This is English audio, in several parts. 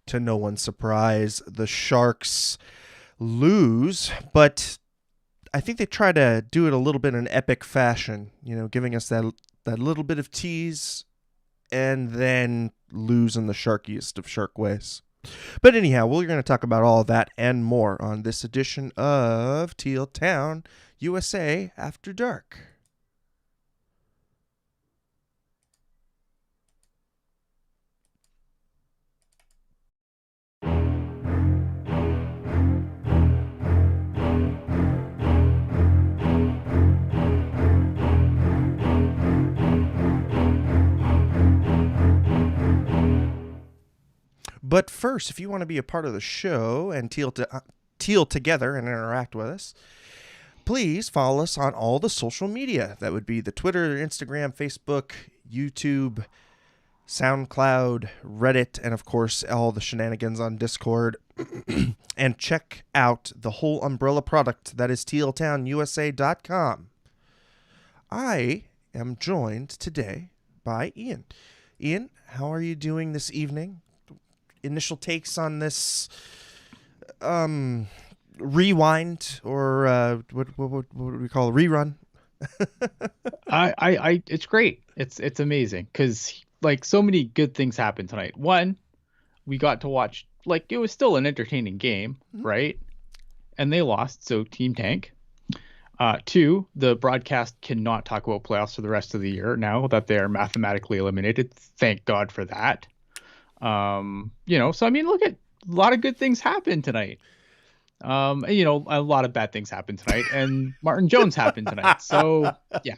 to no one's surprise, the Sharks lose, but I think they try to do it a little bit in epic fashion, giving us that little bit of tease and then lose in the sharkiest of shark ways. But anyhow, we're going to talk about all of that and more on this edition of Teal Town, USA After Dark. But first, if you want to be a part of the show and teal together and interact with us, please follow us on all the social media. That would be the Twitter, Instagram, Facebook, YouTube, SoundCloud, Reddit, and of course, all the shenanigans on Discord. And check out the whole umbrella product that is tealtownusa.com. I am joined today by Ian. Ian, how are you doing this evening? Initial takes on this rewind, or what do we call a rerun? I it's great. It's amazing because like so many good things happened tonight. One, we got to watch, like, it was still an entertaining game, right? And they lost, so Team Tank. Two, the broadcast cannot talk about playoffs for the rest of the year now that they are mathematically eliminated. Thank God for that. So I mean, look, at a lot of good things happened tonight. A lot of bad things happened tonight, and Martin Jones happened tonight. So yeah.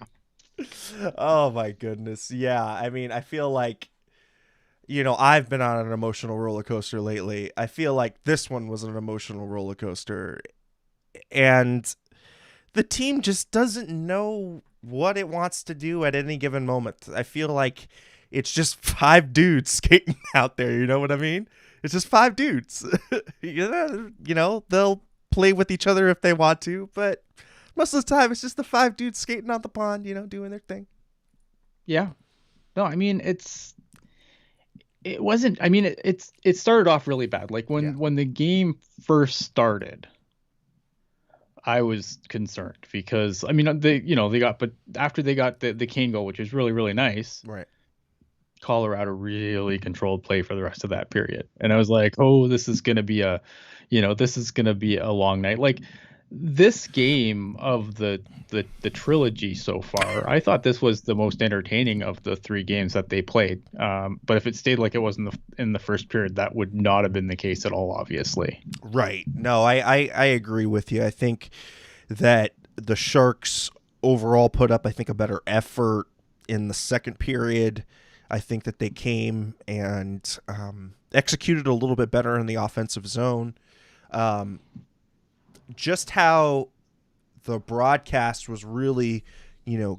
Oh my goodness. Yeah. I mean, I feel like, I've been on an emotional roller coaster lately. I feel like this one was an emotional roller coaster, and the team just doesn't know what it wants to do at any given moment. I feel like it's just five dudes skating out there. You know what I mean? It's just five dudes. They'll play with each other if they want to, but most of the time it's just the five dudes skating on the pond, doing their thing. Yeah. No, I mean, it started off really bad. Like when the game first started, I was concerned because but after they got the Kane goal, which is really, really nice. Right. Colorado really controlled play for the rest of that period. And I was like, oh, this is going to be a long night. Like this game of the trilogy so far, I thought this was the most entertaining of the three games that they played. But if it stayed like it was in the first period, that would not have been the case at all, obviously. Right. No, I agree with you. I think that the Sharks overall put up, a better effort in the second period. I think that they came and executed a little bit better in the offensive zone. Just how the broadcast was really,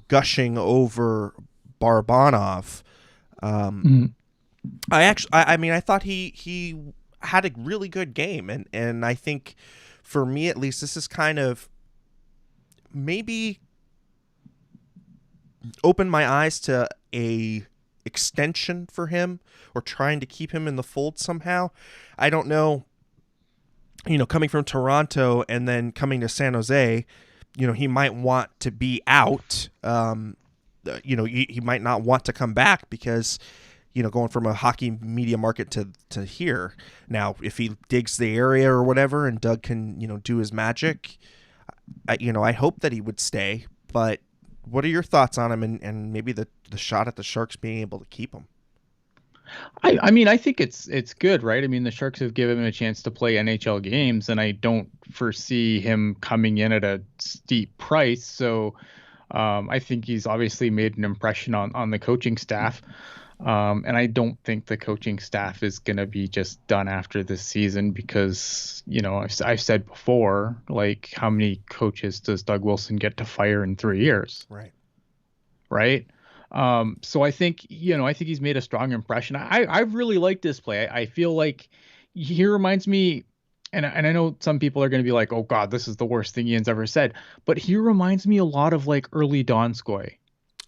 gushing over Barabanov. I thought he had a really good game, and I think for me at least, this is kind of maybe opened my eyes to a extension for him, or trying to keep him in the fold somehow. I don't know, coming from Toronto and then coming to San Jose, he might want to be out. He might not want to come back because, going from a hockey media market to here. Now, if he digs the area or whatever and Doug can, do his magic, I hope that he would stay. But what are your thoughts on him and maybe the shot at the Sharks being able to keep him? I think it's good, right? I mean, the Sharks have given him a chance to play NHL games, and I don't foresee him coming in at a steep price. So I think he's obviously made an impression on the coaching staff. And I don't think the coaching staff is going to be just done after this season because, I've said before, like, how many coaches does Doug Wilson get to fire in 3 years? Right. Right. So I think he's made a strong impression. I really like this play. I feel like he reminds me, and I know some people are going to be like, oh God, this is the worst thing Ian's ever said, but he reminds me a lot of like early Donskoy.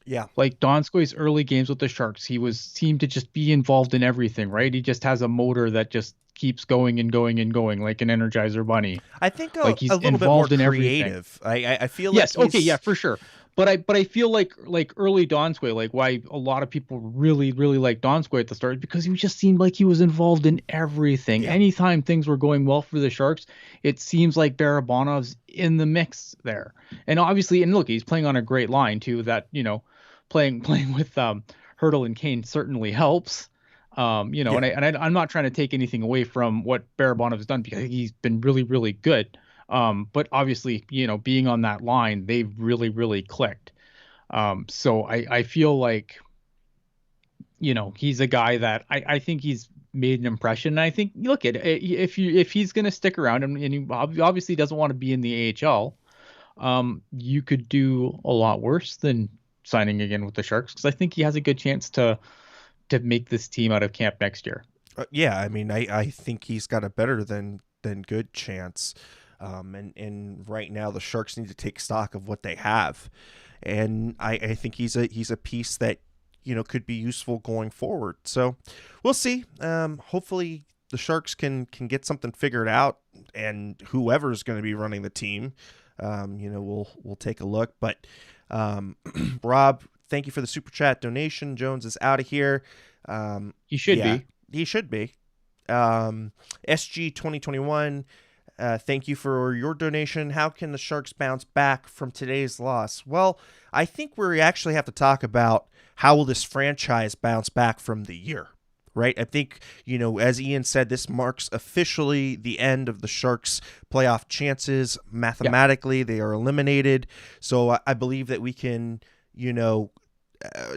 Yeah. Like Donskoy's early games with the Sharks, seemed to just be involved in everything, right? He just has a motor that just keeps going and going and going like an Energizer bunny. I think Like a he's little bit more involved in everything. creative. I feel like Yes, okay, yeah, he's for sure. But I feel like early Donskoy, like why a lot of people really like Donskoy at the start, because he just seemed like he was involved in everything. yeah. Anytime things were going well for the Sharks, it seems like Barabanov's in the mix there. And obviously, and look, he's playing on a great line too. That playing with Hurdle and Kane certainly helps. Yeah. I'm not trying to take anything away from what Barabanov has done, because he's been really good. But obviously, being on that line, they've really clicked. So I feel like, he's a guy that I think he's made an impression. And I think, look at if he's going to stick around, and he obviously doesn't want to be in the AHL, you could do a lot worse than signing again with the Sharks, because I think he has a good chance to make this team out of camp next year. Yeah, I mean, I think he's got a better than good chance. And right now the Sharks need to take stock of what they have, and I think he's a piece that could be useful going forward. So we'll see. Hopefully the Sharks can get something figured out, and whoever's going to be running the team, we'll take a look. But Rob, thank you for the super chat donation. Jones is out of here. He should Yeah, be. he should be. SG 2021. Thank you for your donation. How can the Sharks bounce back from today's loss? Well, I think we actually have to talk about how will this franchise bounce back from the year, right? I think, as Ian said, this marks officially the end of the Sharks' playoff chances. Mathematically, they are eliminated. So I believe that we can,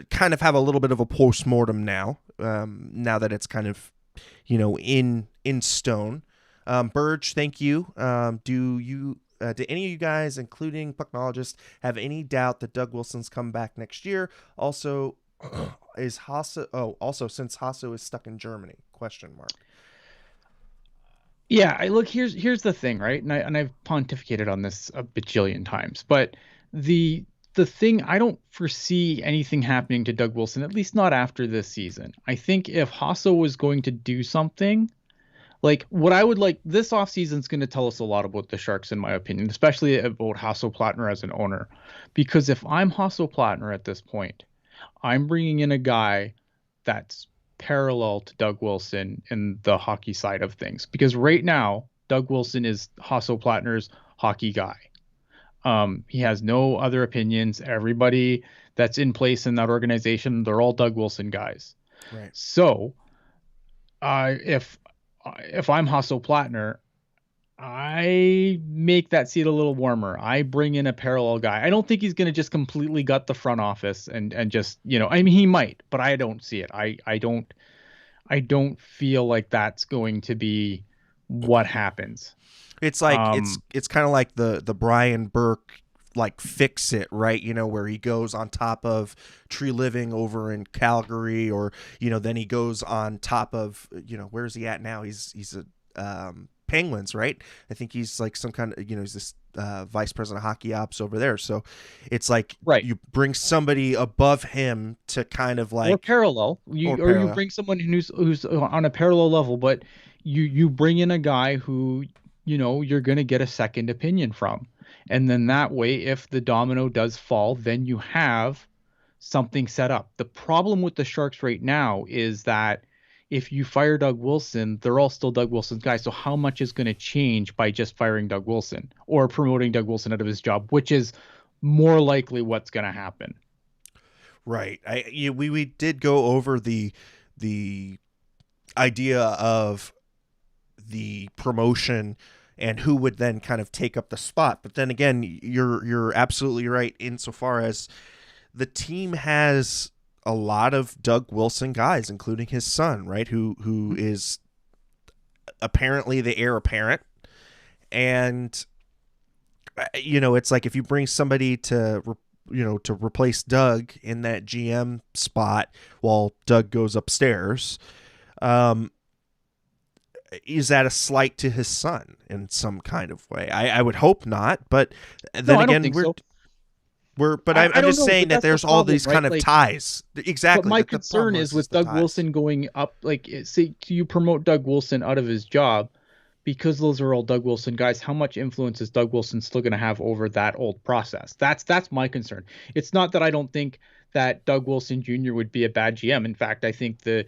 kind of have a little bit of a postmortem now, now that it's kind of, in stone. Burge, thank you. Do any of you guys, including Pucknologist, have any doubt that Doug Wilson's come back next year? Also, is Hasso? Oh, also since Hasso is stuck in Germany? Question mark. Yeah, I look, here's the thing, right? And I've pontificated on this a bajillion times, but the thing, I don't foresee anything happening to Doug Wilson, at least not after this season. I think if Hasso was going to do something, like what I would like, this offseason is going to tell us a lot about the Sharks, in my opinion, especially about Hasso Plattner as an owner. Because if I'm Hasso Plattner at this point, I'm bringing in a guy that's parallel to Doug Wilson in the hockey side of things. Because right now, Doug Wilson is Hasso Plattner's hockey guy. He has no other opinions. Everybody that's in place in that organization, they're all Doug Wilson guys. Right. So, if I'm Hasso Plattner, I make that seat a little warmer. I bring in a parallel guy. I don't think he's going to just completely gut the front office and just, I mean, he might, but I don't see it. I don't feel like that's going to be what happens. It's like Um, it's kind of like the Brian Burke like fix it, right? Where he goes on top of Tree Living over in Calgary, or then he goes on top of where's he at now? He's a Penguins, right? I think he's like some kind of he's this vice president of hockey ops over there. So it's like right. you bring somebody above him to kind of Or like parallel. or You parallel. bring someone who's on a parallel level, but you bring in a guy who you're going to get a second opinion from. And then that way, if the domino does fall, then you have something set up. The problem with the Sharks right now is that if you fire Doug Wilson, they're all still Doug Wilson's guys. So how much is going to change by just firing Doug Wilson or promoting Doug Wilson out of his job, which is more likely what's going to happen. Right. We did go over the idea of the promotion and who would then kind of take up the spot. But then again, you're absolutely right insofar as the team has a lot of Doug Wilson guys, including his son, right? Who is apparently the heir apparent. And it's like if you bring somebody to replace Doug in that GM spot while Doug goes upstairs, is that a slight to his son in some kind of way? I would hope not, but No, then I don't again, think so. I I'm don't just know, saying but that that's the there's all problem, these kind right? of Like, ties. but Exactly. my The problem concern is is with the Doug ties. Wilson going up, like, say you promote Doug Wilson out of his job because those are all Doug Wilson guys. How much influence is Doug Wilson still going to have over that old process? That's my concern. It's not that I don't think that Doug Wilson Jr. would be a bad GM. In fact, I think the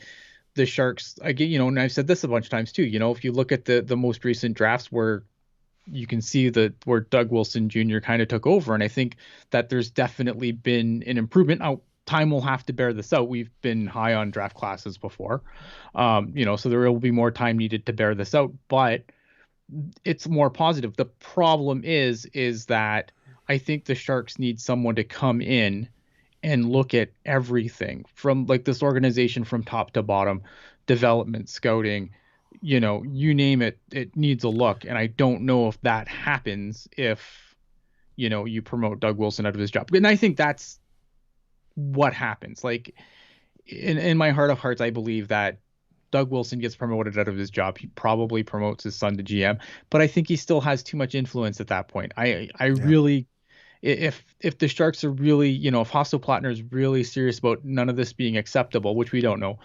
Sharks, again, and I've said this a bunch of times too. If you look at the most recent drafts where you can see where Doug Wilson Jr. kind of took over. And I think that there's definitely been an improvement. Now, time will have to bear this out. We've been high on draft classes before, so there will be more time needed to bear this out, but it's more positive. The problem is that I think the Sharks need someone to come in and look at everything from like this organization from top to bottom, development, scouting, you name it, it needs a look. And I don't know if that happens if, you promote Doug Wilson out of his job. And I think that's what happens. Like in my heart of hearts, I believe that Doug Wilson gets promoted out of his job. He probably promotes his son to GM, but I think he still has too much influence at that point. I Yeah. really, if the Sharks are really, if Hasso Plattner is really serious about none of this being acceptable, which we don't know,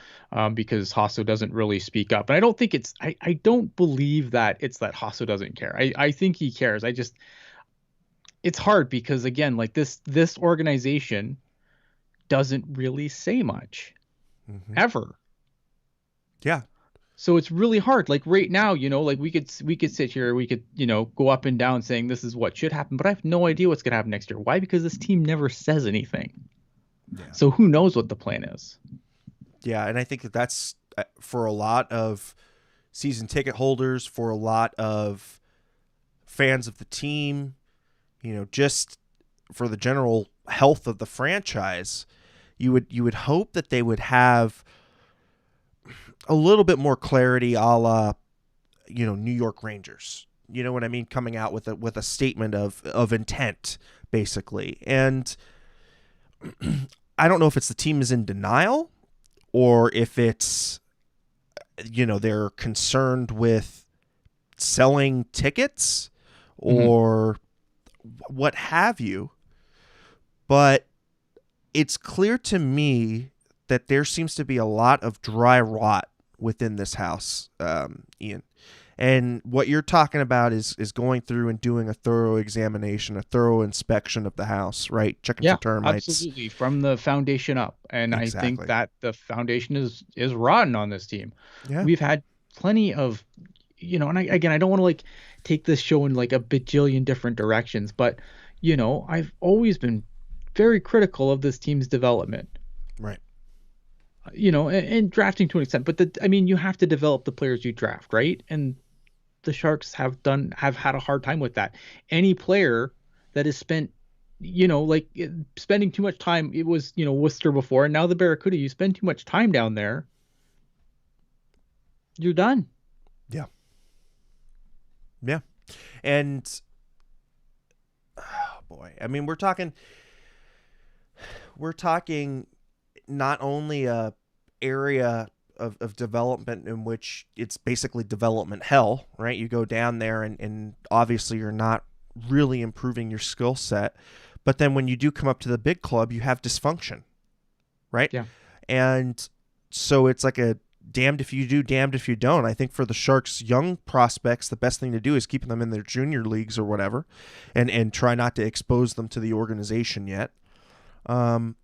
because Hasso doesn't really speak up. And I don't think I don't believe that it's that Hasso doesn't care. I think he cares. It's hard because again, like this organization doesn't really say much Hmm. ever. Yeah. So it's really hard. Like right now, like we could sit here, we could, go up and down saying this is what should happen, but I have no idea what's gonna happen next year. Why? Because this team never says anything. Yeah. So who knows what the plan is? Yeah. And I think that's for a lot of season ticket holders, for a lot of fans of the team, just for the general health of the franchise, you would hope that they would have a little bit more clarity, a la New York Rangers. You know what I mean? Coming out with a statement of intent, basically. And I don't know if it's the team is in denial or if it's they're concerned with selling tickets Mhm. or what have you. But it's clear to me that there seems to be a lot of dry rot within this house, Ian. And what you're talking about is going through and doing a thorough examination, a thorough inspection of the house, right? Checking for Yeah, termites. absolutely. From the foundation up. And I think Exactly. that the foundation is rotten on this team. Yeah. We've had plenty of, and again, I don't want to like take this show in like a bajillion different directions, but I've always been very critical of this team's development. Right. And drafting to an extent, but I mean, you have to develop the players you draft, right? And the Sharks have had a hard time with that. Any player that has spent, like spending too much time, it was, Worcester before, and now the Barracuda, you spend too much time down there, you're done. Yeah. Yeah. And oh boy, I mean, we're talking not only a area of development in which it's basically development hell, right? You go down there and obviously you're not really improving your skill set. But then when you do come up to the big club, you have dysfunction, right? Yeah. And so it's like a damned if you do, damned if you don't. I think for the Sharks' young prospects, the best thing to do is keep them in their junior leagues or whatever and try not to expose them to the organization yet. But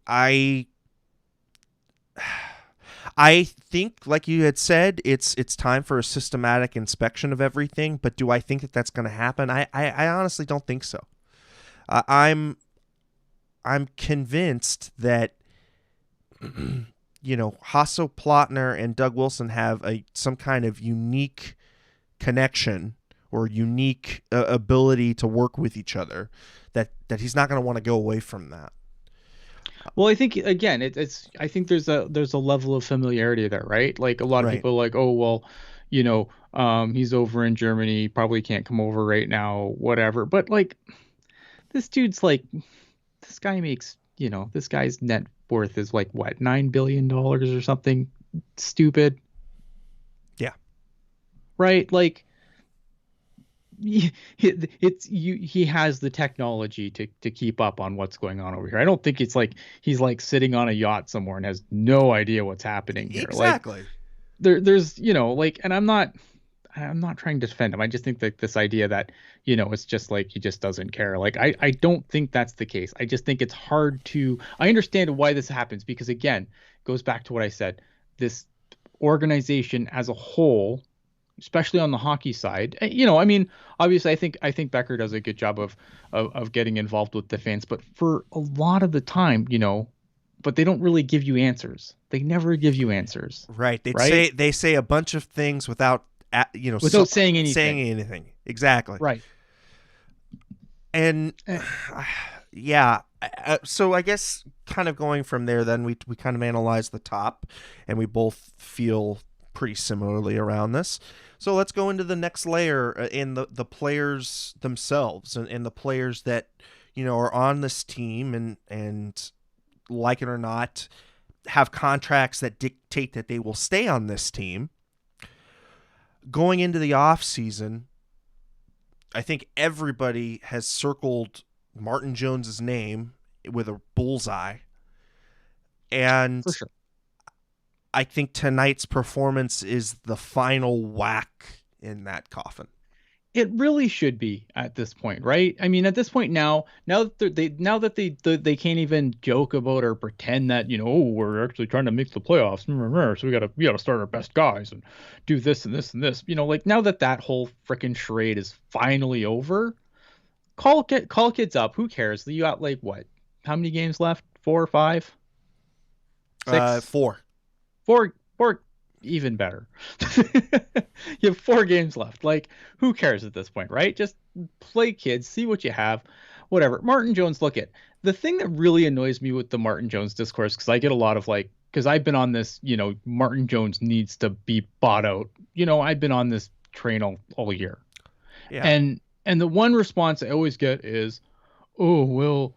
I I think, like you had said, it's time for a systematic inspection of everything. But do I think that that's going to happen? I honestly don't think so. I'm convinced that Hasso Plattner and Doug Wilson have some kind of unique connection or unique ability to work with each other that he's not going to want to go away from that. Well, I think again, I think there's a level of familiarity there, right? Like a lot of Right. people are like, oh well, he's over in Germany, probably can't come over right now, whatever. But like this dude's like, this guy makes, this guy's net worth is like what, $9 billion or something stupid, Yeah. right? Like he has the technology to keep up on what's going on over here. I don't think it's like he's like sitting on a yacht somewhere and has no idea what's happening here. Like Exactly. there's like, and I'm not trying to defend him. I just think that this idea that, it's just like he just doesn't care. Like I don't think that's the case. I just think it's hard to I understand why this happens because again, it goes back to what I said. This organization as a whole, especially on the hockey side, I mean, obviously I think Becker does a good job of getting involved with the fans, but for a lot of the time, but they don't really give you answers. They never give you answers, Right. right? They say a bunch of things without Without saying saying anything. anything. Exactly. Right. And Eh, yeah, so I guess kind of going from there, then we kind of analyze the top, and we both feel pretty similarly around this. So let's go into the next layer in the players themselves and the players that are on this team and like it or not have contracts that dictate that they will stay on this team. Going into the off season, I think everybody has circled Martin Jones's name with a bullseye, and for sure. I think tonight's performance is the final whack in that coffin. It really should be at this point, right? I mean, at this point now that they can't even joke about or pretend that oh, we're actually trying to make the playoffs, so we gotta start our best guys and do this and this and this. Like now that whole freaking charade is finally over, call kids up. Who cares? You got like what? How many games left? 4 or 5? 6? Four. Four, even better. You have 4 games left. Like, who cares at this point, right? Just play kids, see what you have, whatever. Martin Jones, look at the thing that really annoys me with the Martin Jones discourse, because I get a lot of like, because I've been on this, Martin Jones needs to be bought out. I've been on this train all year. Yeah. And the one response I always get is, oh, well,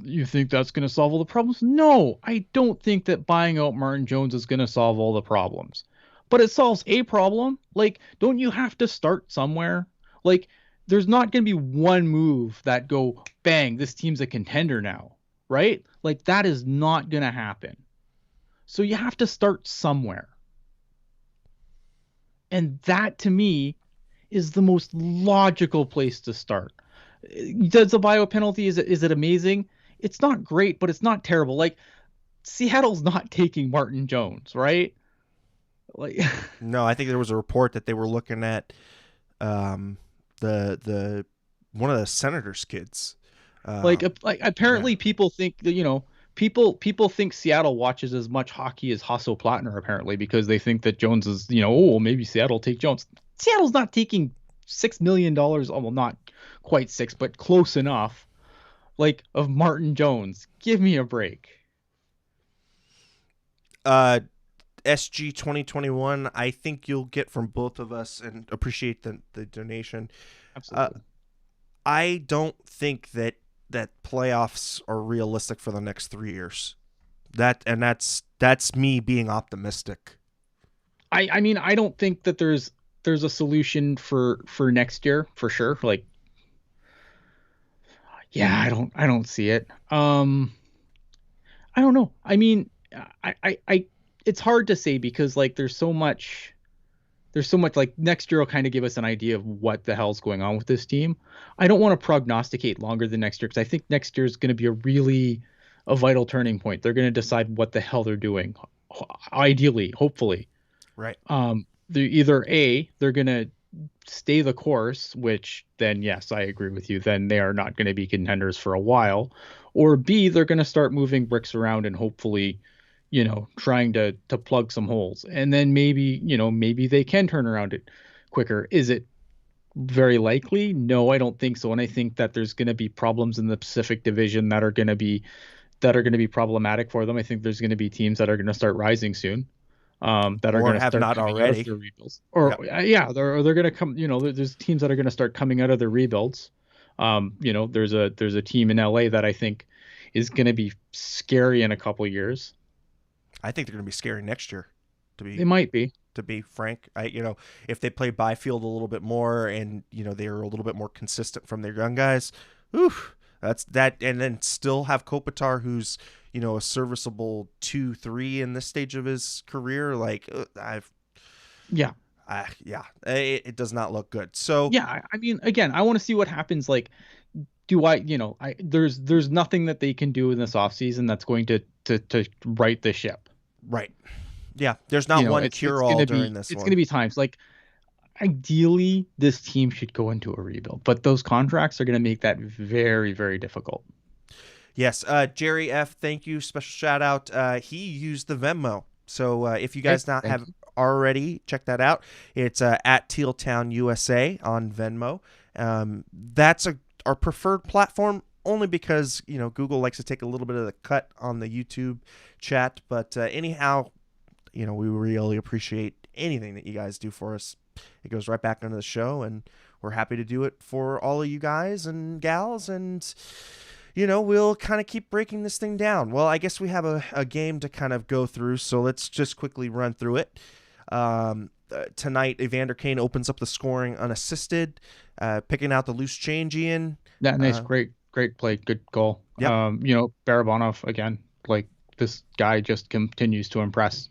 you think that's going to solve all the problems? No, I don't think that buying out Martin Jones is going to solve all the problems. But it solves a problem. Like, don't you have to start somewhere? Like, there's not going to be one move that go, bang, this team's a contender now, right? Like, that is not going to happen. So you have to start somewhere. And that, to me, is the most logical place to start. Does the bio penalty is it amazing? It's not great, but it's not terrible. Like Seattle's not taking Martin Jones, right? Like No, I think there was a report that they were looking at um, the one of the Senators' kids. like Yeah. apparently people think that people think Seattle watches as much hockey as Hasso Plattner apparently because they think that Jones is oh well, maybe Seattle take Jones. Seattle's not taking $6 million, well not quite 6, but close enough, like of Martin Jones. Give me a break. Uh, SG 2021, I think you'll get from both of us and appreciate the donation. Uh, Absolutely. I don't think that playoffs are realistic for the next 3 years. That's me being optimistic. I mean I don't think that there's a solution for next year for sure. Like yeah, I don't see it. I don't know. I mean, I it's hard to say because like there's so much like next year will kind of give us an idea of what the hell's going on with this team. I don't want to prognosticate longer than next year because I think next year is going to be a vital turning point. They're going to decide what the hell they're doing. Ideally, hopefully. Right. They're either they're going to stay the course, which then yes, I agree with you. Then they are not going to be contenders for a while, or B, they're going to start moving bricks around and hopefully, trying to plug some holes, and then maybe they can turn around it quicker. Is it very likely? No, I don't think so. And I think that there's going to be problems in the Pacific Division that are going to be problematic for them. I think there's going to be teams that are going to start rising soon, that are Or going to have start not coming out of already. their rebuilds. Or Yep. yeah, they're going to come. There's teams that are going to start coming out of their rebuilds. There's a team in LA that I think is going to be scary in a couple years. I think they're going to be scary next year. To They be might be. to be frank. If they play Byfield a little bit more and, they're a little bit more consistent from their young guys, oof, that's that. And then still have Kopitar, who's, a serviceable 2-3 in this stage of his career. Like, Yeah. yeah, it does not look good. So, Yeah. I mean, again, I want to see what happens. Like, there's nothing that they can do in this offseason that's going to right the ship. right. Yeah. There's not one cure all during this it's one. going to be times like, ideally this team should go into a rebuild, but those contracts are going to make that very, very difficult. Yes. Jerry F, thank you. Special shout out. He used the Venmo. So if you guys have already, check that out. It's at Teal Town USA on Venmo. That's our preferred platform, only because Google likes to take a little bit of the cut on the YouTube chat. But anyhow, we really appreciate anything that you guys do for us. It goes right back into the show, and we're happy to do it for all of you guys and gals. And we'll kind of keep breaking this thing down. Well, I guess we have a game to kind of go through, so let's just quickly run through it. Tonight, Evander Kane opens up the scoring unassisted, picking out the loose change, Ian. That nice, great play, good goal. Yep. Barabanov, again, like, this guy just continues to impress.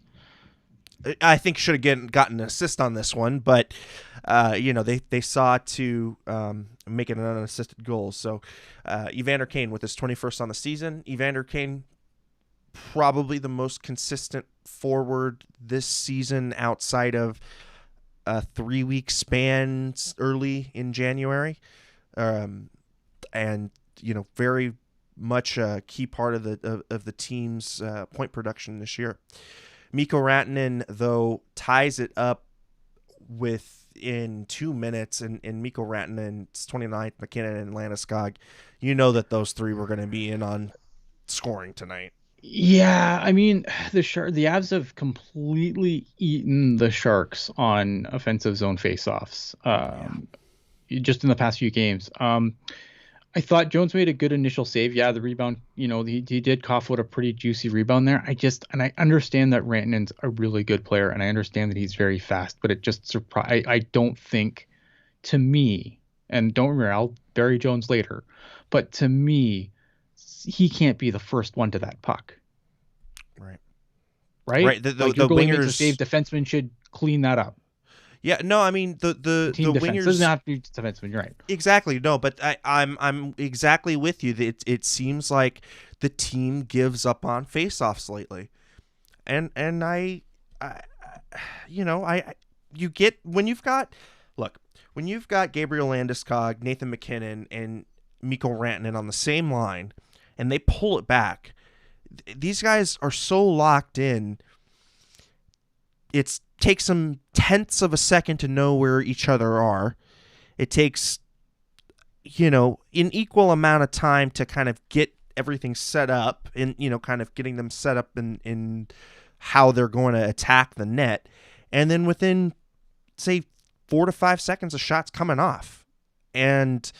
I think should have gotten an assist on this one, but they saw to make it an unassisted goal. So Evander Kane with his 21st on the season. Evander Kane, probably the most consistent forward this season outside of a 3-week span early in January, and very much a key part of the team's point production this year. Mikko Rantanen, though, ties it up within 2 minutes, and Mikko Rantanen's 29th, McKinnon, and Landeskog. You know that those three were going to be in on scoring tonight. Yeah, I mean, the Avs have completely eaten the Sharks on offensive zone faceoffs. Just in the past few games. I thought Jones made a good initial save. Yeah, the rebound, he did cough with a pretty juicy rebound there. I understand that Rantanen's a really good player, and I understand that he's very fast, but it just I don't think, to me, and don't remember, I'll bury Jones later, but to me, he can't be the first one to that puck. Right. Right? The goalie wingers, makes a save, defenseman should clean that up. Yeah, no, I mean the wingers doesn't have to be defenseman. You're right. Exactly, no, but I'm exactly with you. It seems like the team gives up on faceoffs lately, and you get when you've got Gabriel Landeskog, Nathan McKinnon, and Mikko Rantanen on the same line, and they pull it back. These guys are so locked in. It takes them tenths of a second to know where each other are. It takes, an equal amount of time to kind of get everything set up and, kind of getting them set up in how they're going to attack the net. And then within, say, 4 to 5 seconds, a shot's coming off. And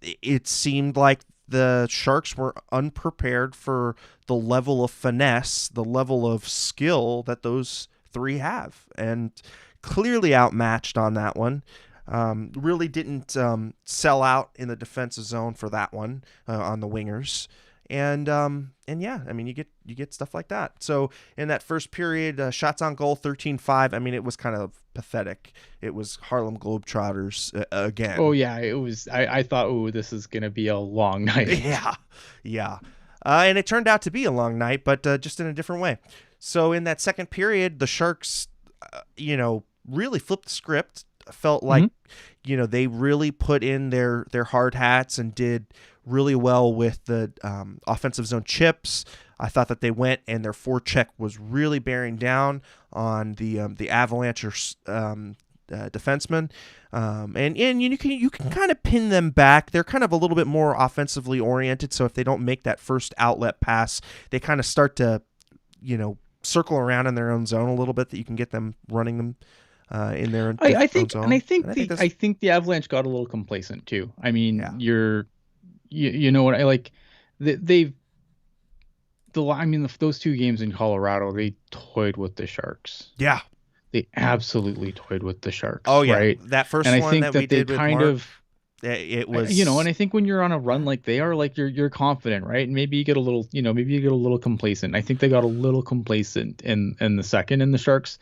it seemed like the Sharks were unprepared for the level of finesse, the level of skill that those three have, and clearly outmatched on that one. Really didn't sell out in the defensive zone for that one on the wingers, and yeah, I mean you get stuff like that. So in that first period, shots on goal 13-5. I mean it was kind of pathetic. It was Harlem Globetrotters again. Oh yeah, it was. I thought, this is gonna be a long night. Yeah. And it turned out to be a long night, but just in a different way. So in that second period, the Sharks, really flipped the script. Felt like, they really put in their hard hats and did really well with the offensive zone chips. I thought that they went and their forecheck was really bearing down on the Avalanche defenseman. And you can kind of pin them back. They're kind of a little bit more offensively oriented. So if they don't make that first outlet pass, they kind of start to, circle around in their own zone a little bit, that you can get them running them in their own zone. And I think the Avalanche got a little complacent too. I mean, you know what I like. Those 2 games in Colorado, they toyed with the Sharks. Yeah. They absolutely toyed with the Oh Sharks, yeah, right? that And first I one think that we that they did with kind Mark, of, it and was I think when you're on a run like they are, like you're confident, right? And maybe you get a little, maybe you get a little complacent. I think they got a little complacent in the second, and the Sharks,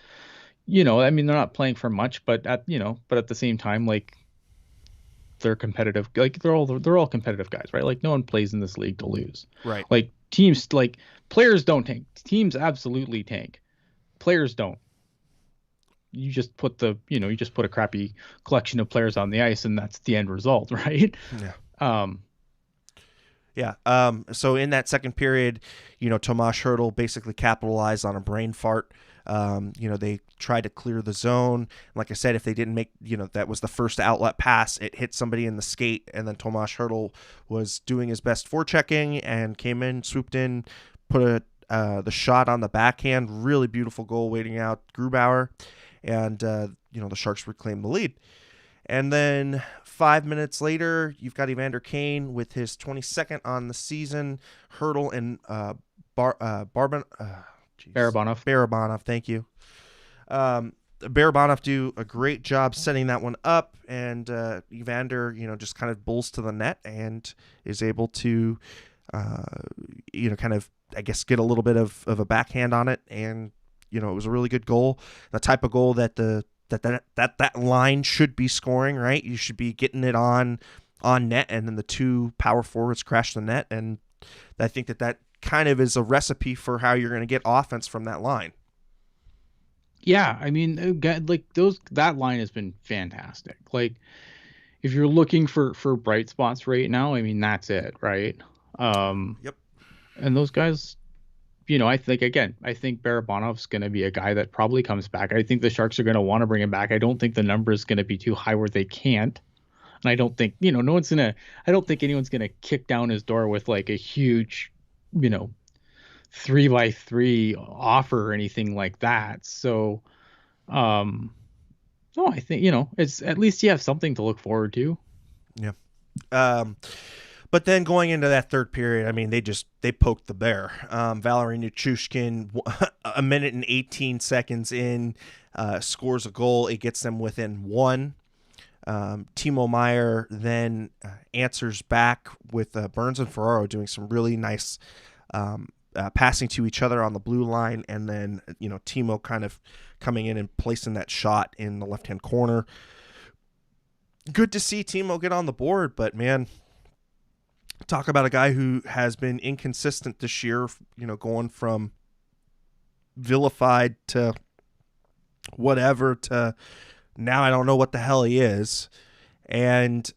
I mean, they're not playing for much, but at the same time, like they're competitive. Like they're all competitive guys, right? Like no one plays in this league to lose. right. Like teams, like players don't tank. Teams absolutely tank. Players don't. You just put a crappy collection of players on the ice, and that's the end result, right? Yeah. Um, Yeah. So in that second period, Tomas Hertl basically capitalized on a brain fart. They tried to clear the zone. Like I said, if they didn't make, that was the first outlet pass, it hit somebody in the skate, and then Tomas Hertl was doing his best forechecking and came in, swooped in, put the shot on the backhand. Really beautiful goal waiting out Grubauer, and the Sharks reclaimed the lead. And then 5 minutes later, you've got Evander Kane with his 22nd on the season. Hurdle and Barabanov. Barabanov, thank you. Barabanov do a great job setting that one up, and Evander, just kind of bulls to the net and is able to, kind of, I guess, get a little bit of a backhand on it, and it was a really good goal, the type of goal that that line should be scoring, right? You should be getting it on net, and then the two power forwards crash the net, and I think that kind of is a recipe for how you're going to get offense from that line. Yeah, I mean, like that line has been fantastic. Like if you're looking for bright spots right now, I mean that's it, right? Um, Yep. and those guys, I think Barabanov's going to be a guy that probably comes back. I think the Sharks are going to want to bring him back. I don't think the number is going to be too high where they can't. And I don't think, no one's going to, I don't think anyone's going to kick down his door with like a huge, you know, 3x3 offer or anything like that. So, um, no, I think, it's at least you have something to look forward to. Yeah. But then going into that third period, I mean, they poked the bear. Valery Nichushkin, a minute and 18 seconds in, scores a goal. It gets them within one. Timo Meier then answers back with Burns and Ferraro doing some really nice passing to each other on the blue line, and then Timo kind of coming in and placing that shot in the left-hand corner. Good to see Timo get on the board, but man, talk about a guy who has been inconsistent this year, going from vilified to whatever to now I don't know what the hell he is. And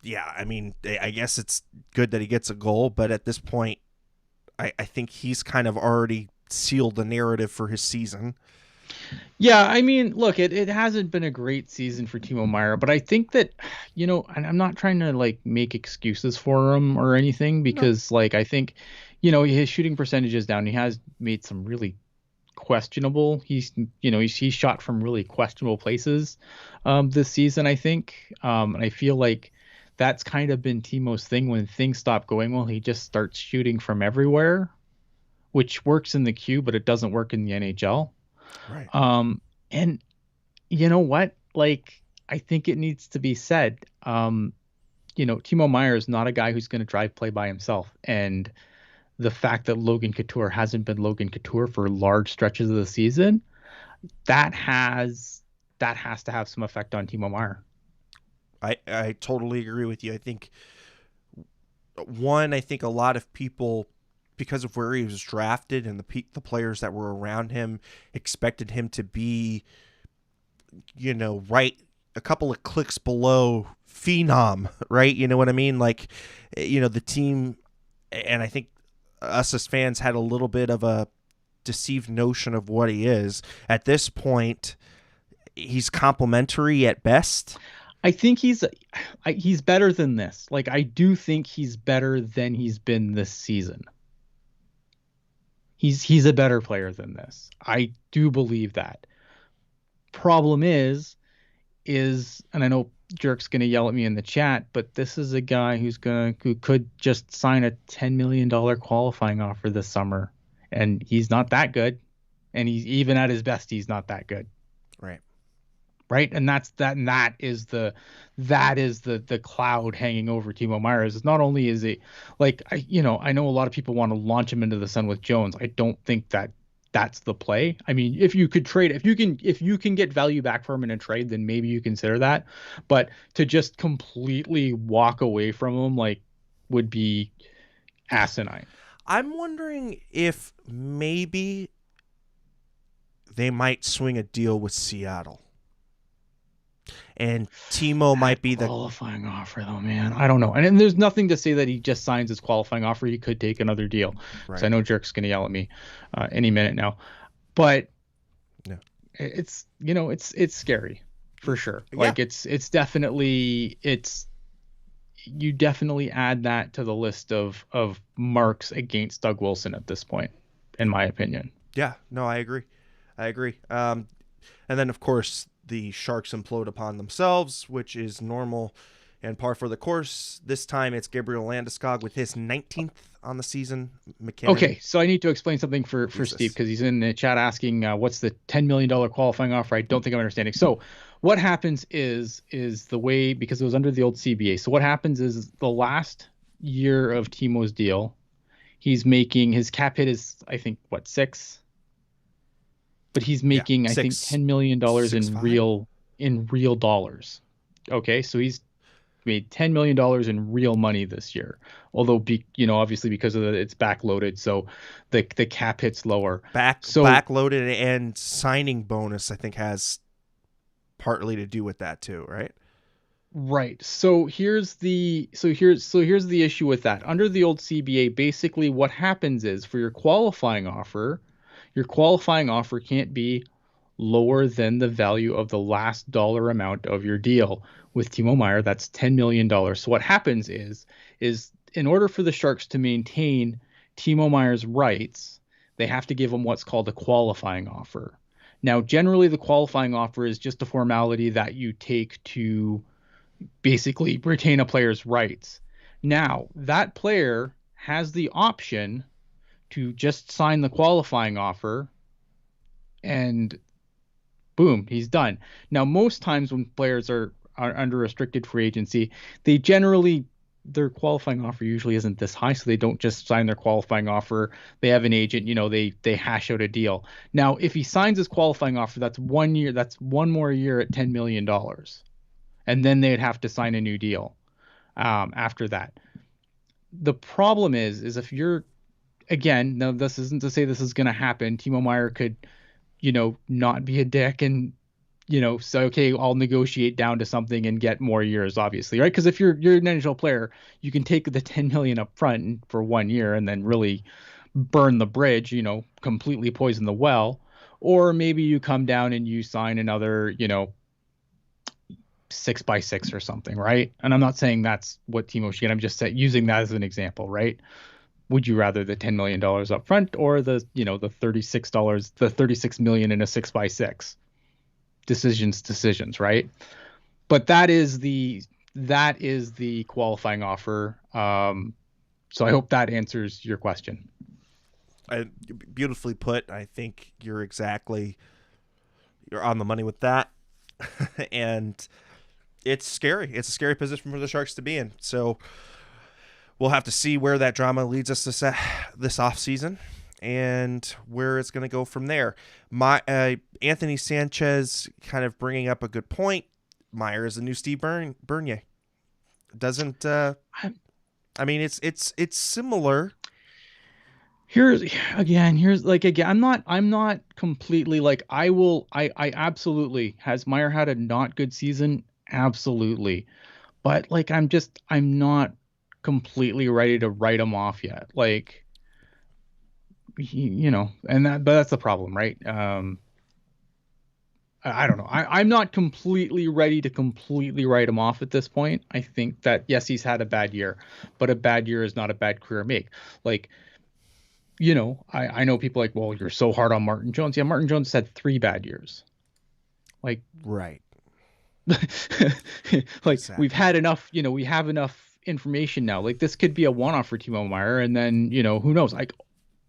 yeah, I mean, I guess it's good that he gets a goal, but at this point, I think he's kind of already sealed the narrative for his season. Yeah, I mean, look, it hasn't been a great season for Timo Meier, but I think that, and I'm not trying to like make excuses for him or anything No. because like I think, his shooting percentage is down. He has made some really questionable. He's shot from really questionable places this season, I think. And I feel like that's kind of been Timo's thing when things stop going well, he just starts shooting from everywhere, which works in the queue, but it doesn't work in the NHL. Right. And you know what? Like, I think it needs to be said. Timo Meier is not a guy who's going to drive play by himself. And the fact that Logan Couture hasn't been Logan Couture for large stretches of the season, that has to have some effect on Timo Meier. I totally agree with you. I think a lot of people, because of where he was drafted and the players that were around him, expected him to be, right a couple of clicks below phenom, right? You know what I mean? Like, the team, and I think us as fans had a little bit of a deceived notion of what he is. At this point, he's complimentary at best. I think he's better than this. Like, I do think he's better than he's been this season. He's a better player than this. I do believe that. Problem is, and I know Jerk's gonna yell at me in the chat, but this is a guy who could just sign a $10 million qualifying offer this summer, and he's not that good. and he's even at his best, he's not that good. Right. Right. And that is the cloud hanging over Timo Meier. Is not only is it like, I know a lot of people want to launch him into the sun with Jones. I don't think that's the play. I mean, if you could trade, if you can get value back from him in a trade, then maybe you consider that. But to just completely walk away from him, like, would be asinine. I'm wondering if maybe they might swing a deal with Seattle. And Timo might be the Qualifying offer, though, man. I don't know. And there's nothing to say that he just signs his qualifying offer. He could take another deal. Because I right. know Jerk's going to yell at me any minute now. But Yeah. it's scary for sure. Yeah. Like it's definitely you definitely add that to the list of marks against Doug Wilson at this point, in my opinion. Yeah. No, I agree. And then, of course, the Sharks implode upon themselves, which is normal and par for the course. This time it's Gabriel Landeskog with his 19th on the season. McKinnon. Okay, so I need to explain something for Steve, because he's in the chat asking what's the $10 million qualifying offer. I don't think I'm understanding. So what happens is the way, because it was under the old CBA. So what happens is the last year of Timo's deal, he's making, his cap hit is, I think, what, 6? But he's making, I think, $10 million in real dollars. Okay, so he's made $10 million in real money this year. Although, obviously because of it's backloaded, so the cap hits lower. Backloaded, and signing bonus, I think, has partly to do with that too, right? Right. So here's the issue with that. Under the old CBA, basically what happens is, for your qualifying offer can't be lower than the value of the last dollar amount of your deal. With Timo Meier, that's $10 million. So what happens is in order for the Sharks to maintain Timo Meier's rights, they have to give him what's called a qualifying offer. Now, generally, the qualifying offer is just a formality that you take to basically retain a player's rights. Now, that player has the option to just sign the qualifying offer, and boom, he's done. Now, most times when players are under restricted free agency, their qualifying offer usually isn't this high, so they don't just sign their qualifying offer. They have an agent, they hash out a deal. Now, if he signs his qualifying offer, that's 1 year, that's one more year at $10 million. And then they'd have to sign a new deal after that. The problem is if you're, again, now this isn't to say this is going to happen. Timo Meier could, not be a dick and, say, okay, I'll negotiate down to something and get more years, obviously, right? Because if you're an NHL player, you can take the $10 million up front for 1 year and then really burn the bridge, completely poison the well. Or maybe you come down and you sign another, 6x6 or something, right? And I'm not saying that's what Timo should get. I'm just using that as an example, right? Would you rather the $10 million up front or the $36 million in a 6x6? Decisions, right? But that is the qualifying offer. So I hope that answers your question. Beautifully put. I think you're on the money with that. And it's scary. It's a scary position for the Sharks to be in. So we'll have to see where that drama leads us this offseason and where it's going to go from there. Anthony Sanchez kind of bringing up a good point. Meier is the new Steve Bernier. Doesn't I mean, it's similar. I'm not completely like, I absolutely, has Meier had a not good season? Absolutely. But like, I'm not completely ready to write him off yet. Like, but that's the problem, right? I don't know. I'm not completely ready to completely write him off at this point. I think that, yes, he's had a bad year, but a bad year is not a bad career make. Like, I know people like, well, you're so hard on Martin Jones. Yeah, Martin Jones had 3 bad years. Like, right. Like, exactly. We've had enough, we have enough information now. Like, this could be a one-off for Timo Meier, and then, who knows? Like,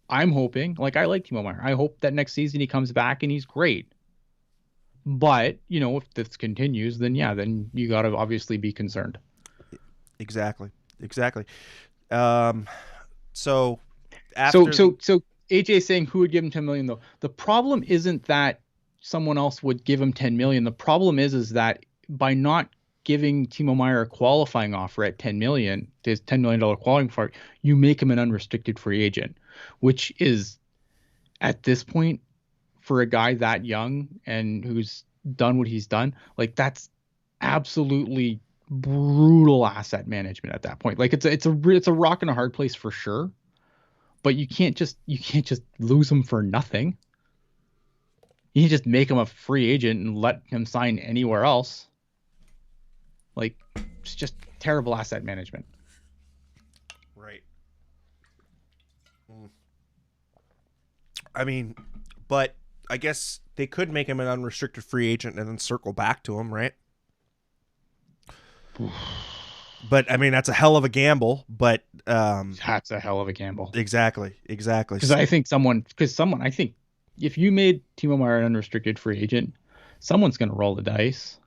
I'm hoping, like I like Timo Meier. I hope that next season he comes back and he's great. But, if this continues, then yeah, then you got to obviously be concerned. Exactly. Exactly. Um, so So after the so so AJ saying who would give him 10 million though. The problem isn't that someone else would give him 10 million. The problem is that by not giving Timo Meier a qualifying offer at 10 million, his $10 million qualifying offer, you make him an unrestricted free agent, which is at this point for a guy that young and who's done what he's done, like that's absolutely brutal asset management at that point. Like it's a rock and a hard place for sure, but you can't just lose him for nothing. You can just make him a free agent and let him sign anywhere else. Like it's just terrible asset management. right. Mm. I mean, but I guess they could make him an unrestricted free agent and then circle back to him, right? But I mean, that's a hell of a gamble. But That's a hell of a gamble. exactly, exactly. Because I think if you made Timo Meier an unrestricted free agent, someone's going to roll the dice.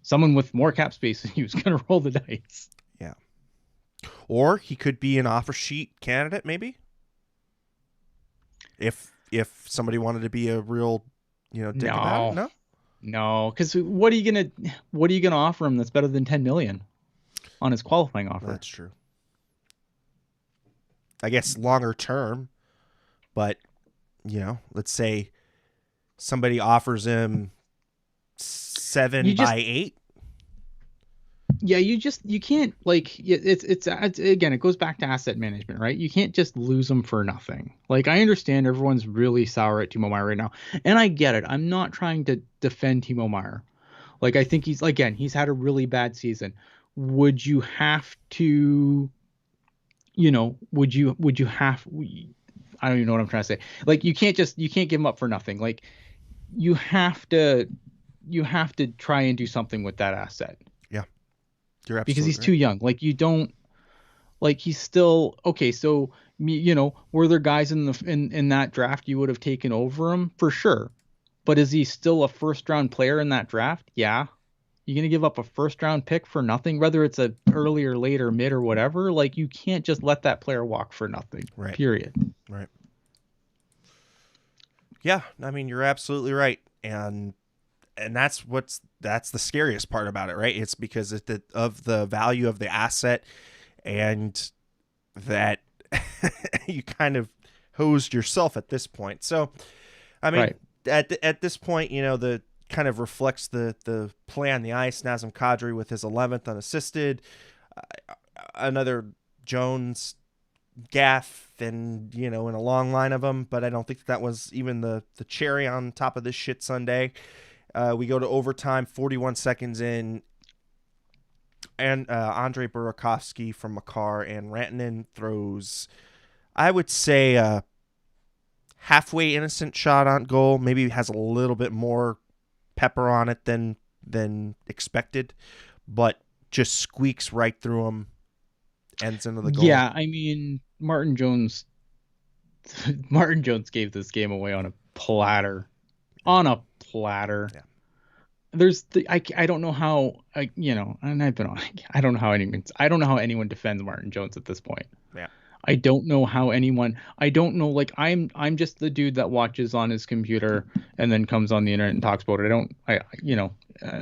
Someone with more cap space than you is going to roll the dice. Yeah. Or he could be an offer sheet candidate, maybe. If somebody wanted to be a real, dick about it, No, no. no, because what are you gonna offer him that's better than 10 million on his qualifying offer? That's true. I guess longer term, but let's say somebody offers him You seven just by eight. Yeah, you can't like it's again it goes back to asset management, right? You can't just lose them for nothing. Like I understand everyone's really sour at Timo Meier right now, and I get it. I'm not trying to defend Timo Meier. Like I think he's had a really bad season. Would you have to, would you have I don't even know what I'm trying to say. Like you can't give him up for nothing. Like you have to you have to try and do something with that asset Yeah, you're because he's absolutely too right. young. Like you don't like he's still okay. So were there guys in that draft you would have taken over him for sure? But is he still a first round player in that draft? Yeah. You gonna give up a first round pick for nothing, whether it's a earlier, later, mid, or whatever? Like you can't just let that player walk for nothing. Right, Period. right. Yeah, I mean you're absolutely right, and that's the scariest part about it, right? It's because of the value of the asset, and that you kind of hosed yourself at this point. So, I mean, Right. at this point, the kind of reflects the play on the ice. Nazem Kadri with his 11th unassisted, another Jones gaff, and in a long line of them. But I don't think that was even the cherry on top of this shit Sunday. We go to overtime, 41 seconds in, and Andre Burakovsky from Makar and Rantanen throws, I would say, a halfway innocent shot on goal. Maybe has a little bit more pepper on it than expected, but just squeaks right through him, ends into the goal. Yeah, I mean Martin Jones. Martin Jones gave this game away on a platter. Yeah, On a platter. yeah, I don't know how and I've been on. I don't know how anyone defends Martin Jones at this point. yeah. I don't know, like I'm just the dude that watches on his computer and then comes on the internet and talks about it. I don't I you know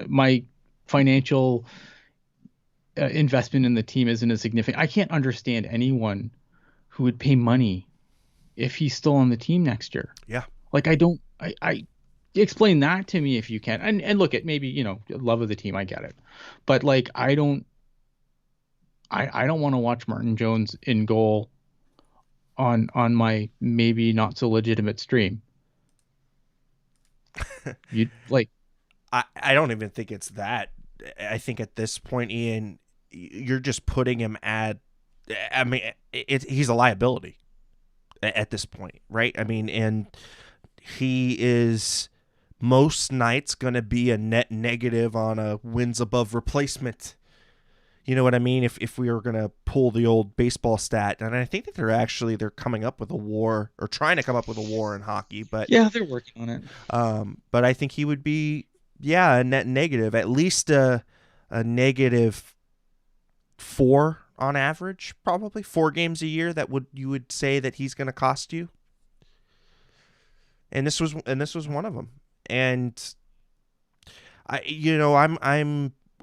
My financial investment in the team isn't as significant. I can't understand anyone who would pay money if he's still on the team next year. Yeah. Like I don't I explain that to me if you can. And look at maybe, love of the team, I get it. But like I don't want to watch Martin Jones in goal on my maybe not so legitimate stream. You like I don't even think it's that. I think at this point, Ian, you're just putting him at. I mean, he's a liability at this point, right? I mean, and he is most nights going to be a net negative on a wins above replacement, You know what I mean? If we were gonna pull the old baseball stat, and I think that they're coming up with a WAR, or trying to come up with a WAR in hockey, Yeah, they're working on it. but I think he would be, a net negative, at least a -4 on average, probably 4 games a year. You would say that he's gonna cost you, and this was one of them. And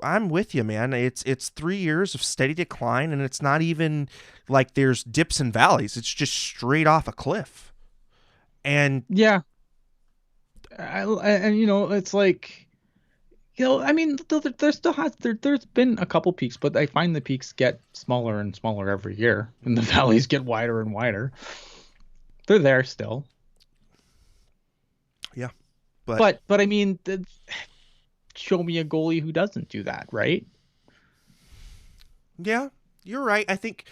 I'm with you, man. It's 3 years of steady decline, and it's not even like there's dips and valleys. It's just straight off a cliff. And yeah, and it's like, I mean, there's been a couple peaks, but I find the peaks get smaller and smaller every year, and the valleys get wider and wider. They're there still. Yeah, but I mean, show me a goalie who doesn't do that, right? Yeah, you're right. I think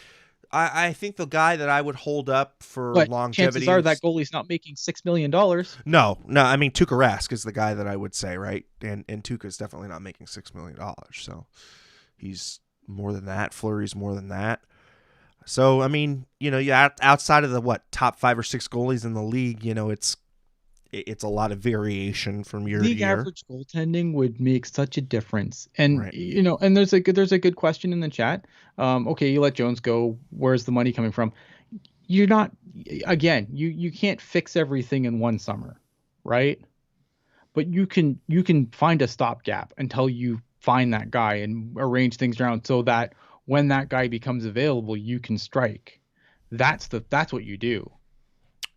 the guy that I would hold up for longevity. Chances are that goalie's not making $6 million. No. I mean, Tuukka Rask is the guy that I would say, right? And Tuukka's definitely not making $6 million. So he's more than that. Fleury's more than that. So I mean, outside of the top 5 or 6 goalies in the league, it's a lot of variation from year to year. League average goaltending would make such a difference. And right. And there's a good question in the chat. Okay, you let Jones go. Where's the money coming from? You're not, again, you can't fix everything in one summer, right? But you can find a stopgap until you find that guy and arrange things around so that when that guy becomes available, you can strike. That's what you do.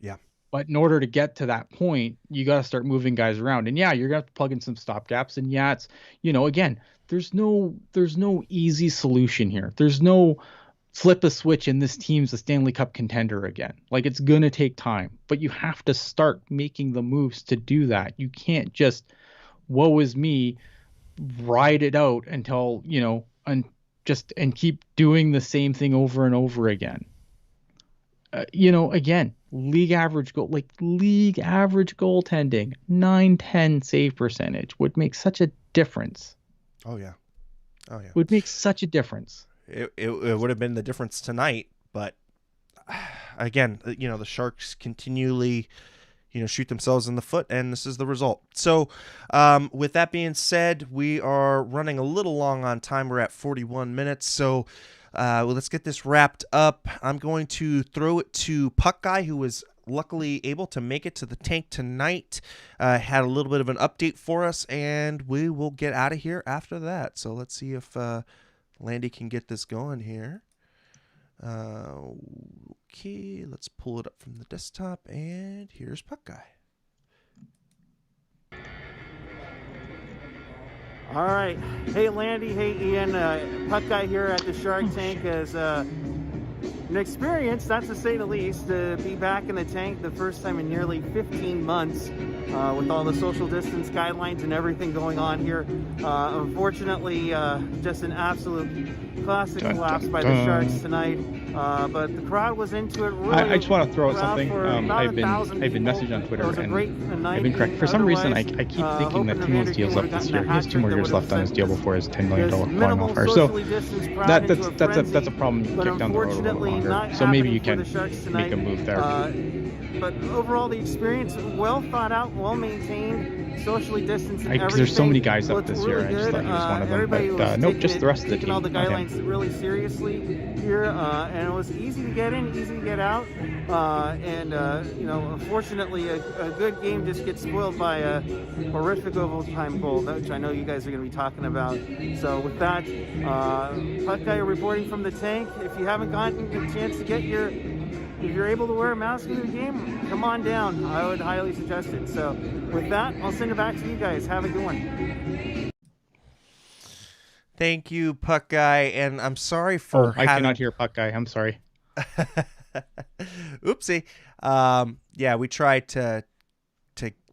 Yeah. But in order to get to that point, you got to start moving guys around. And yeah, you're going to have to plug in some stopgaps. And yeah, it's, again, there's no easy solution here. There's no flip a switch and this team's a Stanley Cup contender again. Like, it's going to take time, but you have to start making the moves to do that. You can't just, woe is me, ride it out until, and keep doing the same thing over and over again. Again, league average goaltending, 9-10 save percentage would make such a difference. Oh yeah. Would make such a difference. It would have been the difference tonight, but again, the Sharks continually, shoot themselves in the foot, and this is the result. So, with that being said, we are running a little long on time. We're at 41 minutes, so let's get this wrapped up. I'm going to throw it to Puck Guy, who was luckily able to make it to the tank tonight. Had a little bit of an update for us, and we will get out of here after that. So let's see if Landy can get this going here. Okay, let's pull it up from the desktop, and here's Puck Guy. All right. Hey, Landy. Hey, Ian. Puck Guy here at the Shark Tank. As an experience, that's to say the least, to be back in the tank the first time in nearly 15 months with all the social distance guidelines and everything going on here. Unfortunately, just an absolute classic collapse by the Sharks tonight. But the crowd was into it. Really, I just want to throw out something. I've been messaged on Twitter, and I've been correct. For some reason, I keep thinking that Timo's deal's up this year. He has 2 more years left on his deal before his $10 million qualifying offer. So that's a problem to kick down the road a little longer. So maybe you can make a move there. But overall, the experience, well thought out, well maintained, socially distanced, and everything. There's so many guys up this year. Really I just thought he was one of them. But nope, just the rest of the team. All the guidelines really seriously here, and it was easy to get in, easy to get out. Unfortunately, a good game just gets spoiled by a horrific overtime goal, which I know you guys are going to be talking about. So with that, Puck Guy reporting from the tank. If you haven't gotten a chance to get if you're able to wear a mask in the game, come on down. I would highly suggest it. So with that, I'll send it back to you guys. Have a good one. Thank you, Puck Guy, and I'm sorry for I cannot hear Puck Guy. I'm sorry. Oopsie. Yeah, we tried to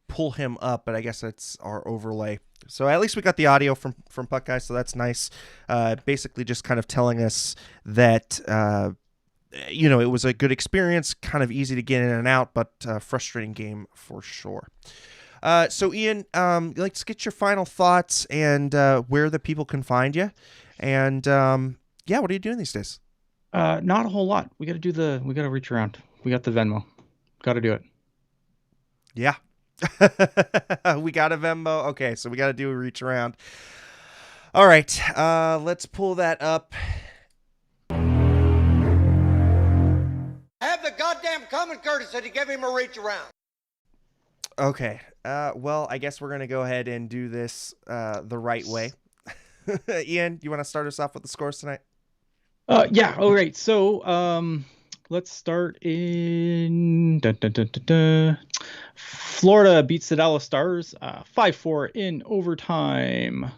pull him up, but I guess that's our overlay. So at least we got the audio from Puck Guy, so that's nice. Basically just kind of telling us that it was a good experience, kind of easy to get in and out, but frustrating game for sure. So Ian, let's get your final thoughts and where the people can find you, And yeah, what are you doing these days? Not a whole lot. We got to reach around. We got the Venmo. Got to do it. Yeah. We got a Venmo. Okay, so we got to do a reach around. All right, let's pull that up. Have the goddamn common courtesy to give him a reach around. Okay. Well, I guess we're going to go ahead and do this the right way. Ian, you want to start us off with the scores tonight? Yeah. All right. So, let's start in Florida beats the Dallas Stars 5-4 in overtime.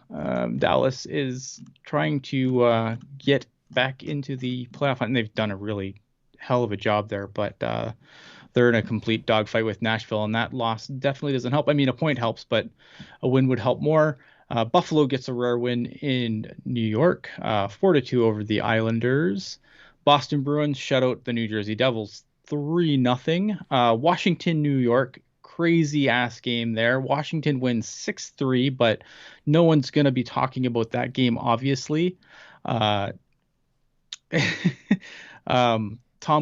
Dallas is trying to get back into the playoff hunt, and they've done a really hell of a job there, but they're in a complete dogfight with Nashville, and that loss definitely doesn't help. I mean, a point helps, but a win would help more. Buffalo gets a rare win in New York, 4-2 over the Islanders. Boston Bruins shut out the New Jersey Devils 3-0. Washington, New York, crazy ass game there. Washington wins 6-3, but no one's going to be talking about that game, obviously. Tom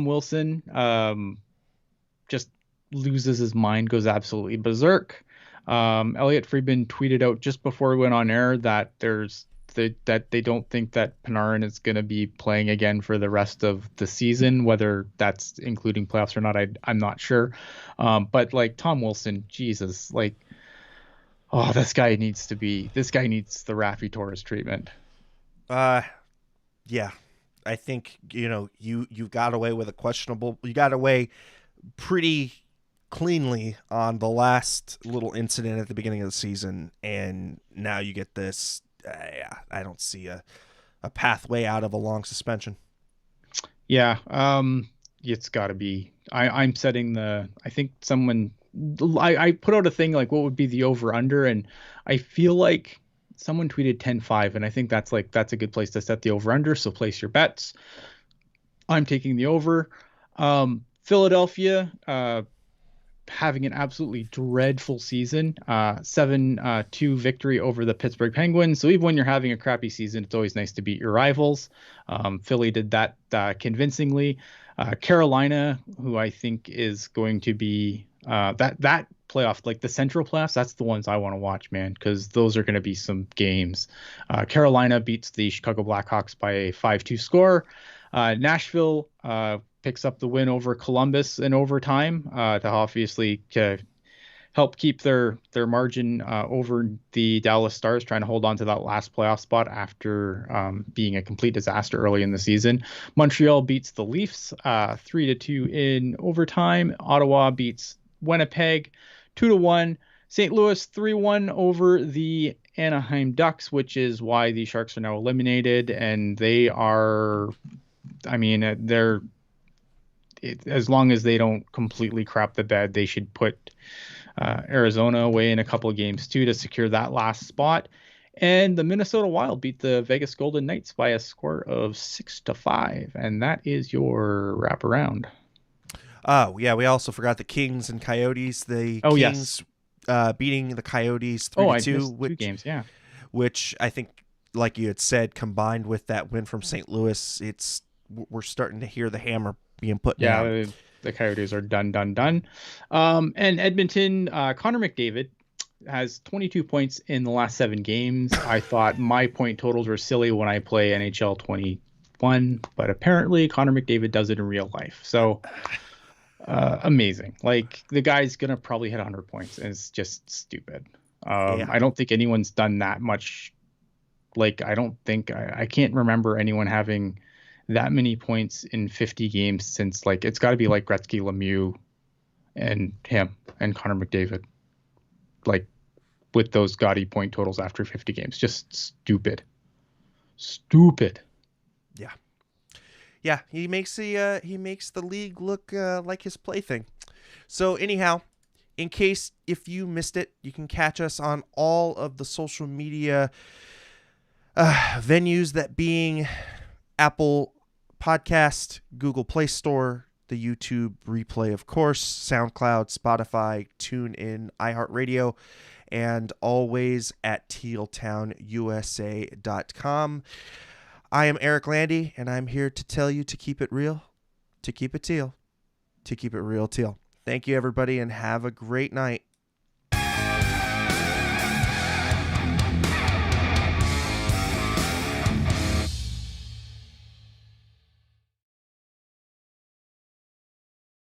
Wilson just loses his mind, goes absolutely berserk. Elliot Friedman tweeted out just before we went on air that that they don't think that Panarin is going to be playing again for the rest of the season, whether that's including playoffs or not. I'm not sure. But like Tom Wilson, Jesus, like, oh, this guy needs the Raffi Torres treatment. Yeah. I think, you got away with you got away pretty cleanly on the last little incident at the beginning of the season, and now you get this. I don't see a pathway out of a long suspension. Yeah, it's got to be. I'm setting I think someone. I put out a thing like what would be the over under, and I feel like someone tweeted 10-5, and I think that's a good place to set the over under. So place your bets. I'm taking the over. Philadelphia having an absolutely dreadful season. 7-2 victory over the Pittsburgh Penguins. So even when you're having a crappy season, it's always nice to beat your rivals. Philly did that convincingly. Carolina, who I think is going to be that playoff, like the Central playoffs, that's the ones I want to watch, man, because those are going to be some games. Carolina beats the Chicago Blackhawks by a 5-2 score. Nashville picks up the win over Columbus in overtime to obviously help keep their margin over the Dallas Stars, trying to hold on to that last playoff spot after being a complete disaster early in the season. Montreal beats the Leafs 3-2 in overtime. Ottawa beats Winnipeg 2-1. St. Louis 3-1 over the Anaheim Ducks, which is why the Sharks are now eliminated, and they are, I mean, as long as they don't completely crap the bed, they should put Arizona away in a couple of games too to secure that last spot. And the Minnesota Wild beat the Vegas Golden Knights by a score of 6-5, and that is your wraparound. Oh yeah, we also forgot the Kings and Coyotes. The Kings beating the Coyotes 3-2, which 2 games, yeah. Which I think, like you had said, combined with that win from St. Louis, we're starting to hear the hammer being put down. Yeah, the Coyotes are done. And Edmonton, Connor McDavid has 22 points in the last 7 games. I thought my point totals were silly when I play NHL 21, but apparently Connor McDavid does it in real life. So amazing. Like, the guy's going to probably hit 100 points, and it's just stupid. I don't think anyone's done that much. Like, I can't remember anyone having that many points in 50 games since, like, it's got to be like Gretzky, Lemieux, and him and Connor McDavid, like, with those gaudy point totals after 50 games. Just stupid. Yeah, he makes the league look like his plaything. So anyhow, in case if you missed it, you can catch us on all of the social media venues, that being Apple Podcast, Google Play Store, the YouTube replay, of course, SoundCloud, Spotify, TuneIn, iHeartRadio, and always at tealtownusa.com. I am Eric Landy, and I'm here to tell you to keep it real, to keep it teal, to keep it real teal. Thank you, everybody, and have a great night.